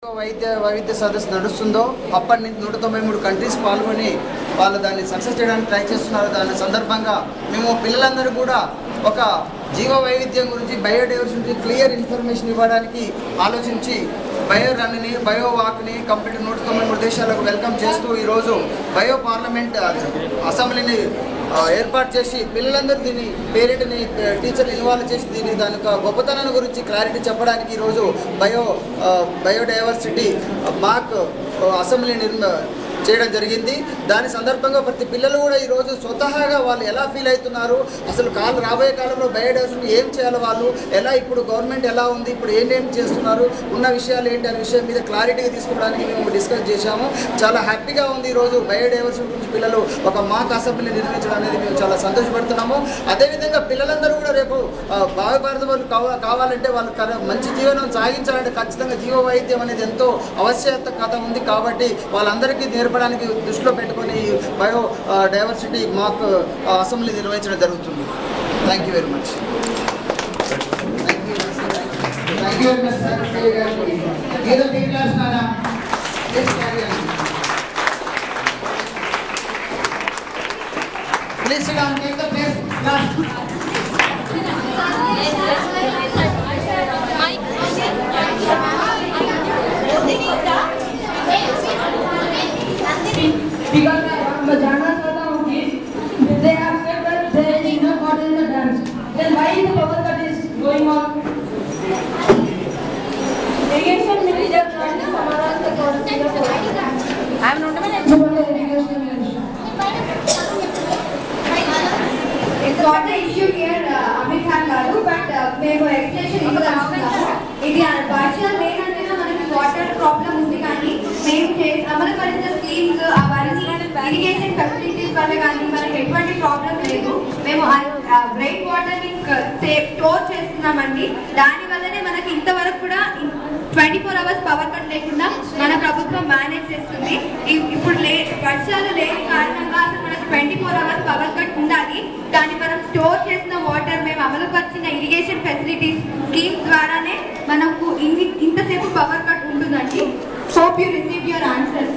వైవిధ్య సదస్సు నడుస్తుందో అప్పటి నుంచి 193 కంట్రీస్ పాల్గొని వాళ్ళు దాన్ని సక్సెస్ చేయడానికి ట్రై చేస్తున్నారు. దాని సందర్భంగా మేము పిల్లలందరూ కూడా ఒక జీవ వైవిధ్యం గురించి బయోడైవర్సిటీ క్లియర్ ఇన్ఫర్మేషన్ ఇవ్వడానికి ఆలోచించి బయో రన్ని బయో వాక్ని కంప్లీట్ 193 దేశాలకు వెల్కమ్ చేస్తూ ఈరోజు బయో పార్లమెంట్ అసెంబ్లీని ఏర్పాటు చేసి పిల్లలందరూ దీన్ని పేరెంట్ని టీచర్లు ఇన్వాల్వ్ చేసి దాని యొక్క గొప్పతనాన్ని గురించి క్లారిటీ చెప్పడానికి ఈరోజు బయోడైవర్సిటీ మాక్ అసెంబ్లీ చేయడం జరిగింది. దాని సందర్భంగా ప్రతి పిల్లలు కూడా ఈరోజు స్వతహాగా వాళ్ళు ఎలా ఫీల్ అవుతున్నారు, అసలు రాబోయే కాలంలో బయోడైవర్సిటీ ఏం చేయాలి, వాళ్ళు ఎలా ఇప్పుడు గవర్నమెంట్ ఎలా ఉంది, ఇప్పుడు ఏం చేస్తున్నారు, ఉన్న విషయాలు ఏంటి అనే విషయం మీద క్లారిటీగా తీసుకోవడానికి మేము డిస్కస్ చేశాము. చాలా హ్యాపీగా ఉంది ఈరోజు బయోడైవర్సిటీ గురించి పిల్లలు ఒక మాక్ అసెంబ్లీ నిర్వహించడం అనేది మేము చాలా సంతోషపడుతున్నాము. అదేవిధంగా పిల్లలందరూ కూడా రేపు భావిభారత కావాలంటే వాళ్ళు మంచి జీవనం సాగించాలంటే ఖచ్చితంగా జీవ వైద్యం అనేది ఎంతో ఆవశ్యకత ఉంది. కాబట్టి వాళ్ళందరికీ నేర్పడానికి దృష్టిలో పెట్టుకొని బయో డైవర్సిటీ మాక్ అసెంబ్లీ నిర్వహించడం జరుగుతుంది. Thank you very much. Please SIT down, take the place. Because मैं जानना चाहता हूँ कि they have said that they did not got in the dance. Then why is the power cut is going on? Irrigation minister समाधान से कौन सी I am not irrigation minister. It's not the issue here, Amit Khan garu, but మేము explanation ఇవ్వగలుగుతాము. ఇది partial main అంటే మనకి water problem ఉంది, కానీ మేము అమలుపరిచిన స్కీమ్స్ అవన్నీ ఇరిగేషన్ ఫెసిలిటీస్ వల్ల కానీ మనకి ఎటువంటి ప్రాబ్లం లేదు. మేము రైన్ వాటర్ని స్టోర్ చేస్తున్నామండి. దానివల్లనే మనకి ఇంతవరకు కూడా 24 hours పవర్ కట్ లేకుండా మన ప్రభుత్వం మేనేజ్ చేస్తుంది. ఇప్పుడు వర్షాలు లేని కారణంగా అసలు మనకు 24 hours పవర్ కట్ ఉండాలి. దాన్ని మనం స్టోర్ చేసిన వాటర్ మేము అమలుపరిచిన ఇరిగేషన్ ఫెసిలిటీస్ స్కీమ్స్ ద్వారానే మనకు ఇంతసేపు పవర్ కట్ ఉంటుందండి. Hope you received your answers.